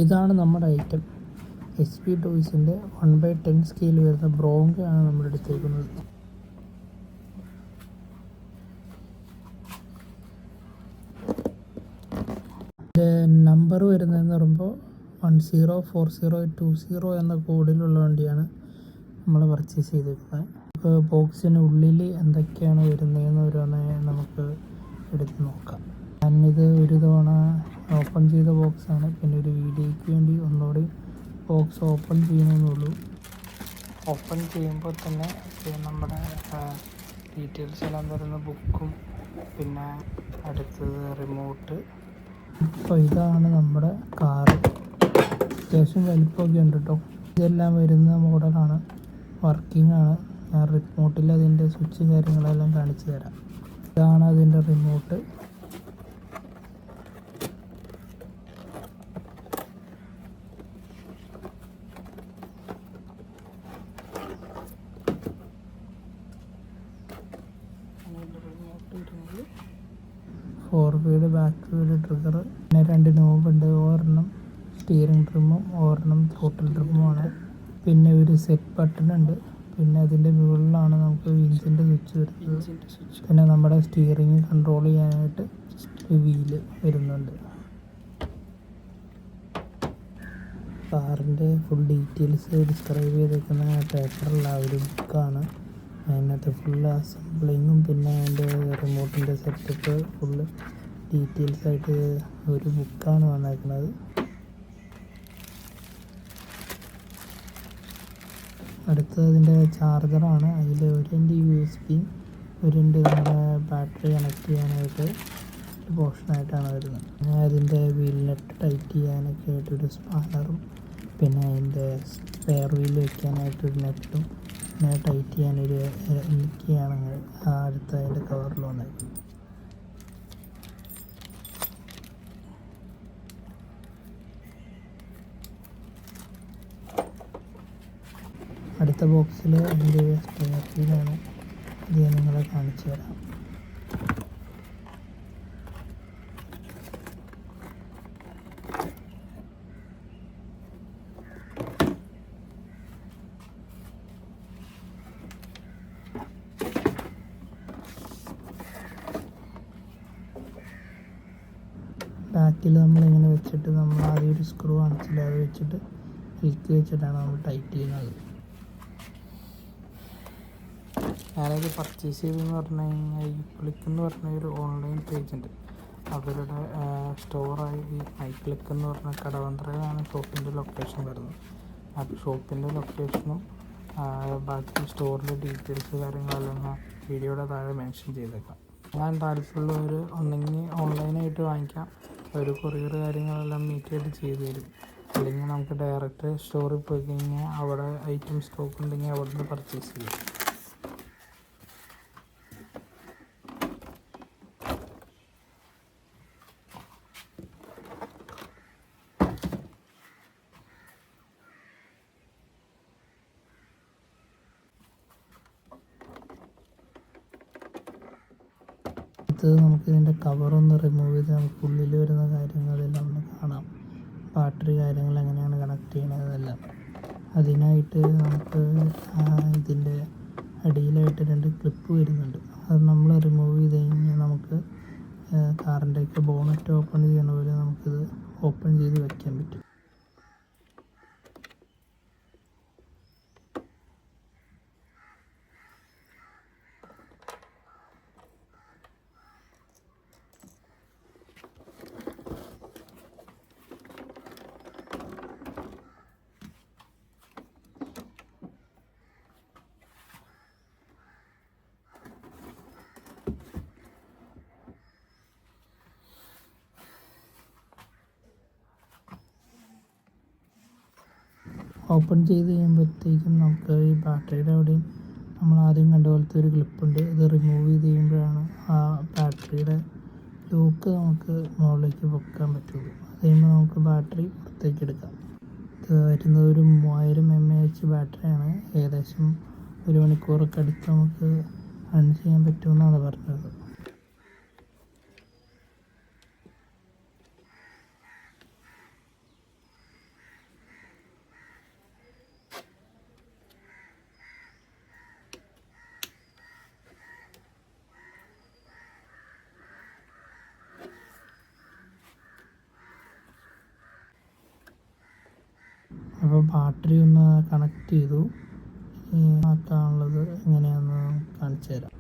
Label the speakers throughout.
Speaker 1: ഇതാണ് നമ്മുടെ item. SP ടോയ്സിൻ്റെ 1/10 scale വരുന്ന ബ്രോങ്കയാണ് നമ്മൾ എടുത്തേക്കുന്നത്. നമ്പർ വരുന്നതെന്ന് പറയുമ്പോൾ 104020 എന്ന കോഡിലുള്ള വണ്ടിയാണ് നമ്മൾ പർച്ചേസ് ചെയ്തിരിക്കുന്നത്. ഇപ്പോൾ ബോക്സിന് ഉള്ളിൽ എന്തൊക്കെയാണ് വരുന്നതെന്ന് ഓരോന്ന് നമുക്ക് എടുത്ത് നോക്കാം. ഞാനിത് ഒരു തവണ ഓപ്പൺ ചെയ്ത ബോക്സാണ്. പിന്നെ ഒരു വീഡിയോയ്ക്ക് വേണ്ടി ഒന്നുകൂടി ബോക്സ് ഓപ്പൺ ചെയ്യണമെന്നുള്ളൂ. ഓപ്പൺ ചെയ്യുമ്പോൾ തന്നെ നമ്മുടെ ഡീറ്റെയിൽസ് എല്ലാം വരുന്ന ബുക്കും പിന്നെ അടുത്തത് റിമോട്ട്. അപ്പോൾ ഇതാണ് നമ്മുടെ കാറ്. അത്യാവശ്യം വലിപ്പമൊക്കെ ഉണ്ട് കേട്ടോ. ഇതെല്ലാം വരുന്ന മോഡലാണ്, വർക്കിംഗ് ആണ്. ഞാൻ റിമോട്ടിൽ അതിൻ്റെ സ്വിച്ച് കാര്യങ്ങളെല്ലാം കാണിച്ചു തരാം. ഇതാണ് അതിൻ്റെ റിമോട്ട്. ഫോർവേഡ് ബാക്ക് വീഡ് ട്രിഗർ, പിന്നെ 2 നോബുണ്ട്. ഒരെണ്ണം സ്റ്റിയറിംഗ് ട്രിമ്മും ഒരെണ്ണം ത്രോട്ടിൽ ട്രിമ്മുമാണ്. പിന്നെ ഒരു സെറ്റ് ബട്ടൺ ഉണ്ട്. പിന്നെ അതിൻ്റെ മുകളിലാണ് നമുക്ക് വിൻസിൻ്റെ സ്വിച്ച് വരുന്നത്. പിന്നെ നമ്മുടെ സ്റ്റിയറിംഗ് കൺട്രോൾ ചെയ്യാനായിട്ട് ഒരു വീല് വരുന്നുണ്ട്. കാറിൻ്റെ ഫുൾ ഡീറ്റെയിൽസ് ഡിസ്ക്രൈബ് ചെയ്തേക്കുന്ന പേപ്പറുള്ള ഒരു ബുക്കാണ്. അതിനകത്ത് ഫുള്ള് അസംബ്ലിങ്ങും പിന്നെ അതിൻ്റെ റിമോട്ടിൻ്റെ സെറ്റപ്പ് ഫുള്ള് ഡീറ്റെയിൽസായിട്ട് ഒരു ബുക്കാണ് വന്നേക്കുന്നത്. അടുത്തത് അതിൻ്റെ ചാർജറാണ്. അതിൽ ഒരു എൻ്റെ USB, ഒരു എൻ്റെ നമ്മുടെ ബാറ്ററി കണക്ട് ചെയ്യാനായിട്ട് ഒരു പോർഷനായിട്ടാണ് വരുന്നത്. പിന്നെ അതിൻ്റെ വീൽ നെറ്റ് ടൈറ്റ് ചെയ്യാനൊക്കെ ആയിട്ടൊരു സ്പാനറും പിന്നെ അതിൻ്റെ സ്പെയർ വീൽ വയ്ക്കാനായിട്ടൊരു നെറ്റും പിന്നെ ടൈറ്റ് ചെയ്യാനൊരു എനിക്കാണ് അടുത്ത അതിൻ്റെ കവറിൽ വന്നത്. അടുത്ത ബോക്സിൽ അതിൻ്റെ സ്പെയർ വീലാണ്. ഇത് ഞാൻ നിങ്ങളെ കാണിച്ചു തരാം. ബാക്കിൽ നമ്മളിങ്ങനെ വെച്ചിട്ട് നമ്മൾ ആദ്യം ഒരു സ്ക്രൂ കാണിച്ചില്ല, അത് വെച്ചിട്ട് വിൽക്ക് വെച്ചിട്ടാണ് നമ്മൾ ടൈറ്റ് ചെയ്യുന്നത്. ഞാനത് പർച്ചേസ് ചെയ്തതെന്ന് പറഞ്ഞു കഴിഞ്ഞാൽ ഈ ക്ലിക്ക് എന്ന് പറഞ്ഞ ഒരു ഓൺലൈൻ പേജ് ഉണ്ട്. അവരുടെ സ്റ്റോറായി ഈ മൈക്ലിക്ക് എന്ന് പറഞ്ഞ കടവന്ത്രയിലാണ് ഷോപ്പിൻ്റെ ലൊക്കേഷൻ വരുന്നത്. ആ ഷോപ്പിൻ്റെ ലൊക്കേഷനും ബാക്കി സ്റ്റോറിൻ്റെ ഡീറ്റെയിൽസ് കാര്യങ്ങളെല്ലാം ഞാൻ വീഡിയോയുടെ താഴെ മെൻഷൻ ചെയ്തേക്കാം. ഞാൻ താല്പര്യമുള്ളവർ ഒന്നെങ്കിൽ ഓൺലൈനായിട്ട് വാങ്ങിക്കാം, ഒരു കൊറിയർ കാര്യങ്ങളെല്ലാം നീറ്റായിട്ട് ചെയ്തു തരും. അല്ലെങ്കിൽ നമുക്ക് ഡയറക്റ്റ് സ്റ്റോറിൽ പോയി കഴിഞ്ഞാൽ അവിടെ ഐറ്റം സ്റ്റോക്ക് ഉണ്ടെങ്കിൽ അവിടെ നിന്ന് പർച്ചേസ് ചെയ്യാം. നമുക്കിതിൻ്റെ കവറൊന്ന് റിമൂവ് ചെയ്ത് നമുക്ക് ഉള്ളിൽ വരുന്ന കാര്യങ്ങളെല്ലാം ഒന്ന് കാണാം. ബാറ്ററി കാര്യങ്ങൾ എങ്ങനെയാണ് കണക്ട് ചെയ്യണതെല്ലാം. അതിനായിട്ട് നമുക്ക് ഇതിൻ്റെ അടിയിലായിട്ട് 2 ക്ലിപ്പ് വരുന്നുണ്ട്. അത് നമ്മൾ റിമൂവ് ചെയ്ത് കഴിഞ്ഞാൽ നമുക്ക് കാറിൻ്റെയൊക്കെ ബോണറ്റ് ഓപ്പൺ ചെയ്യണ പോലെ നമുക്കിത് ഓപ്പൺ ചെയ്ത് വയ്ക്കാൻ പറ്റും. ഓപ്പൺ ചെയ്ത് കഴിയുമ്പോഴത്തേക്കും നമുക്ക് ഈ ബാറ്ററിയുടെ അവിടെയും നമ്മൾ ആദ്യം കണ്ട പോലത്തെ ഒരു ക്ലിപ്പുണ്ട്. ഇത് റിമൂവ് ചെയ്ത് കഴിയുമ്പോഴാണ് ആ ബാറ്ററിയുടെ ലോക്ക് നമുക്ക് മുകളിലേക്ക് പൊക്കാൻ പറ്റുള്ളൂ. അത് കഴിയുമ്പോൾ നമുക്ക് ബാറ്ററി പുറത്തേക്ക് എടുക്കാം. ഇത് വരുന്നത് ഒരു 3000 mAh ബാറ്ററിയാണ്. ഏകദേശം 1 മണിക്കൂറൊക്കെ അടുത്ത് നമുക്ക് റൺ ചെയ്യാൻ പറ്റുമെന്നാണ് പറഞ്ഞത്. ബാറ്ററി ഒന്ന് കണക്ട് ചെയ്തു. ആക്കാനുള്ളത് എങ്ങനെയാണെന്ന് കാണിച്ചു തരാം.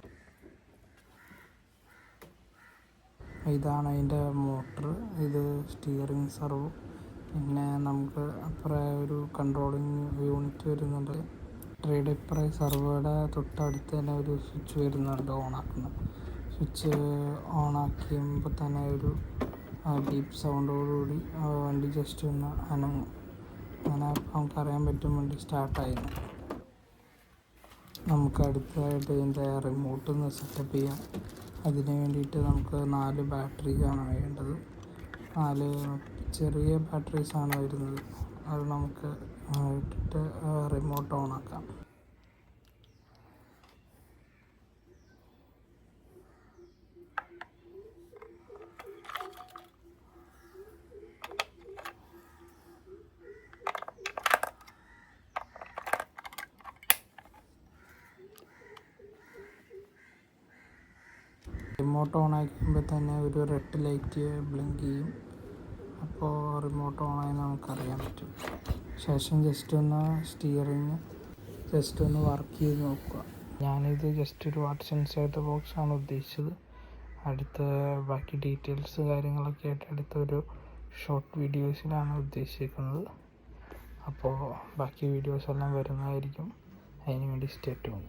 Speaker 1: ഇതാണ് അതിൻ്റെ മോട്ടർ, ഇത് സ്റ്റിയറിംഗ് സർവോ, പിന്നെ നമുക്ക് അപ്പുറം ഒരു കൺട്രോളിങ് യൂണിറ്റ് വരുന്നുണ്ട്. ട്രേഡ് ഇപ്പുറം സർവോയുടെ തൊട്ടടുത്ത് തന്നെ ഒരു സ്വിച്ച് വരുന്നുണ്ട് ഓണാക്കുന്ന സ്വിച്ച്. ഓണാക്കിയുമ്പോൾ തന്നെ ഒരു ബീപ്പ് സൗണ്ടോടുകൂടി വണ്ടി ജസ്റ്റ് ഒന്ന് അനങ്ങും. അങ്ങനെ നമുക്കറിയാൻ പറ്റും വണ്ടി സ്റ്റാർട്ടായിരുന്നു. നമുക്ക് അടുത്തതായിട്ട് ഇതിൻ്റെ റിമോട്ട് ഒന്ന് സെറ്റപ്പ് ചെയ്യാം. അതിന് വേണ്ടിയിട്ട് നമുക്ക് 4 ബാറ്ററിയാണ് വേണ്ടത്. 4 ചെറിയ ബാറ്ററീസാണ് വരുന്നത്. അത് നമുക്ക് ഇട്ടിട്ട് റിമോട്ട് ഓണാക്കാം. റിമോട്ട് ഓൺ ആക്കുമ്പോൾ തന്നെ ഒരു റെഡ് ലൈറ്റ് ബ്ലിങ്ക് ചെയ്യും. അപ്പോൾ റിമോട്ട് ഓണായി നമുക്കറിയാൻ പറ്റും. ശേഷം ജസ്റ്റ് ഒന്ന് സ്റ്റിയറിങ് ജസ്റ്റ് ഒന്ന് വർക്ക് ചെയ്ത് നോക്കുക. ഞാനിത് ജസ്റ്റ് ഒരു വാട്ടർ സെൻസർ ബോക്സാണ് ഉദ്ദേശിച്ചത്. അടുത്ത ബാക്കി ഡീറ്റെയിൽസ് കാര്യങ്ങളൊക്കെ ആയിട്ട് അടുത്തൊരു ഷോർട്ട് വീഡിയോസിലാണ് ഉദ്ദേശിക്കുന്നത്. അപ്പോൾ ബാക്കി വീഡിയോസ് എല്ലാം വരുന്നതായിരിക്കും. അതിന് വേണ്ടി സ്റ്റേ ട്യൂൺ.